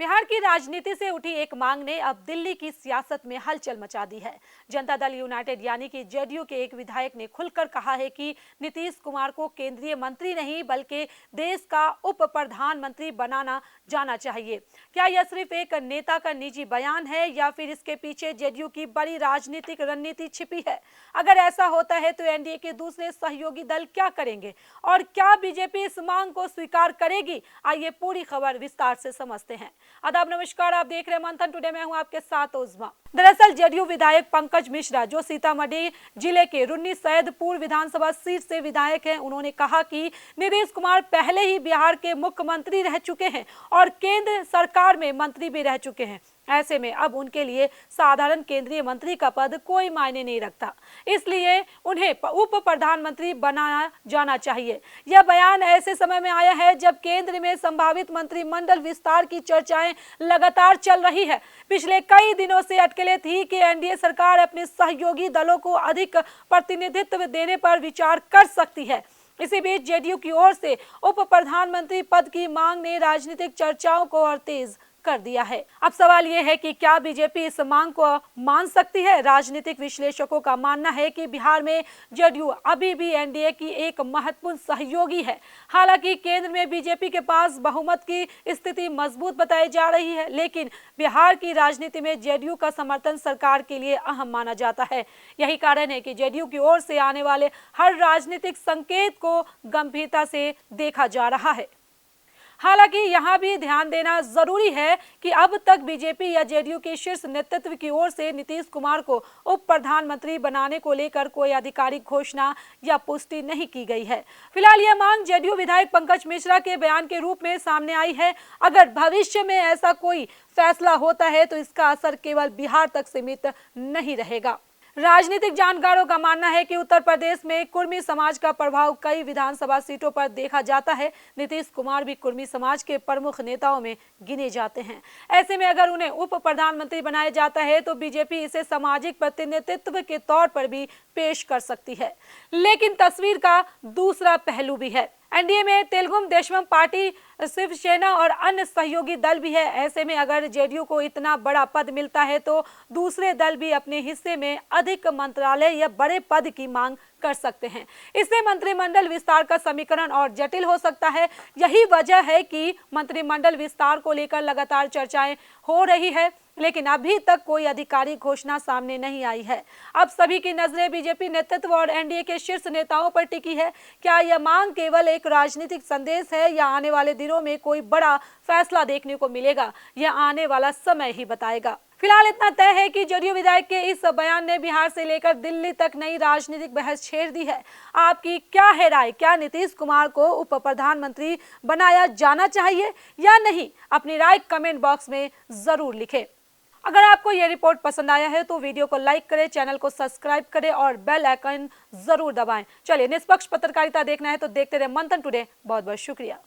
बिहार की राजनीति से उठी एक मांग ने अब दिल्ली की सियासत में हलचल मचा दी है। जनता दल यूनाइटेड यानी कि जेडीयू के एक विधायक ने खुलकर कहा है कि नीतीश कुमार को केंद्रीय मंत्री नहीं बल्कि देश का उप प्रधानमंत्री बनाना जाना चाहिए। क्या यह सिर्फ एक नेता का निजी बयान है या फिर इसके पीछे जेडीयू की बड़ी राजनीतिक रणनीति छिपी है? अगर ऐसा होता है तो एनडीए के दूसरे सहयोगी दल क्या करेंगे और क्या बीजेपी इस मांग को स्वीकार करेगी? आइए पूरी खबर विस्तार से समझते हैं। आदाब, नमस्कार, आप देख रहे हैं मंथन टुडे। मैं हूं आपके साथ उज़मा। दरअसल जेडीयू विधायक पंकज मिश्रा, जो सीतामढ़ी जिले के रुन्नी सैदपुर विधानसभा सीट से विधायक हैं, उन्होंने कहा कि नीतीश कुमार पहले ही बिहार के मुख्यमंत्री रह चुके हैं और केंद्र सरकार में मंत्री भी रह चुके हैं। ऐसे में अब उनके लिए साधारण केंद्रीय मंत्री का पद कोई मायने नहीं रखता, इसलिए उन्हें उप प्रधानमंत्री बनाया जाना चाहिए। यह बयान ऐसे समय में आया है जब केंद्र में संभावित मंत्रिमंडल विस्तार की चर्चाएं लगातार चल रही है। पिछले कई दिनों से अटकलें थी कि एनडीए सरकार अपने सहयोगी दलों को अधिक प्रतिनिधित्व देने पर विचार कर सकती है। इसी बीच जेडीयू की ओर से उप प्रधानमंत्री पद की मांग ने राजनीतिक चर्चाओं को और तेज कर दिया है। अब सवाल यह है कि क्या बीजेपी इस मांग को मान सकती है? राजनीतिक विश्लेषकों का मानना है कि बिहार में जेडीयू अभी भी एनडीए की एक महत्वपूर्ण सहयोगी है। हालांकि केंद्र में बीजेपी के पास बहुमत की स्थिति मजबूत बताई जा रही है, लेकिन बिहार की राजनीति में जेडीयू का समर्थन सरकार के लिए अहम माना जाता है। यही कारण है कि जेडीयू की ओर से आने वाले हर राजनीतिक संकेत को गंभीरता से देखा जा रहा है। हालांकि यहां भी ध्यान देना जरूरी है कि अब तक बीजेपी या जेडीयू के शीर्ष नेतृत्व की ओर से नीतीश कुमार को उप प्रधानमंत्री बनाने को लेकर कोई आधिकारिक घोषणा या पुष्टि नहीं की गई है। फिलहाल यह मांग जेडीयू विधायक पंकज मिश्रा के बयान के रूप में सामने आई है। अगर भविष्य में ऐसा कोई फैसला होता है तो इसका असर केवल बिहार तक सीमित नहीं रहेगा। राजनीतिक जानकारों का मानना है कि उत्तर प्रदेश में कुर्मी समाज का प्रभाव कई विधानसभा सीटों पर देखा जाता है। नीतीश कुमार भी कुर्मी समाज के प्रमुख नेताओं में गिने जाते हैं। ऐसे में अगर उन्हें उप प्रधानमंत्री बनाया जाता है तो बीजेपी इसे सामाजिक प्रतिनिधित्व के तौर पर भी पेश कर सकती है। लेकिन तस्वीर का दूसरा पहलू भी है। एनडीए में तेलुगु देशम पार्टी, शिवसेना और अन्य सहयोगी दल भी है। ऐसे में अगर जेडीयू को इतना बड़ा पद मिलता है तो दूसरे दल भी अपने हिस्से में अधिक मंत्रालय या बड़े पद की मांग कर सकते हैं। इससे मंत्रिमंडल विस्तार का समीकरण और जटिल हो सकता है। यही वजह है कि मंत्रिमंडल विस्तार को लेकर लगातार चर्चाएं हो रही है, लेकिन अभी तक कोई आधिकारिक घोषणा सामने नहीं आई है। अब सभी की नजरें बीजेपी नेतृत्व और एनडीए के शीर्ष नेताओं पर टिकी है। क्या यह मांग केवल एक राजनीतिक संदेश है या आने वाले दिनों में कोई बड़ा फैसला देखने को मिलेगा? यह आने वाला समय ही बताएगा। फिलहाल इतना तय है कि जेडीयू विधायक के इस बयान ने बिहार से लेकर दिल्ली तक नई राजनीतिक बहस छेड़ दी है। आपकी क्या है राय? क्या नीतीश कुमार को उप प्रधानमंत्री बनाया जाना चाहिए या नहीं? अपनी राय कमेंट बॉक्स में जरूर लिखें। अगर आपको यह रिपोर्ट पसंद आया है तो वीडियो को लाइक करें, चैनल को सब्सक्राइब करें और बेल आइकन जरूर दबाएं। चलिए, निष्पक्ष पत्रकारिता देखना है तो देखते रहे मंथन टुडे। बहुत बहुत शुक्रिया।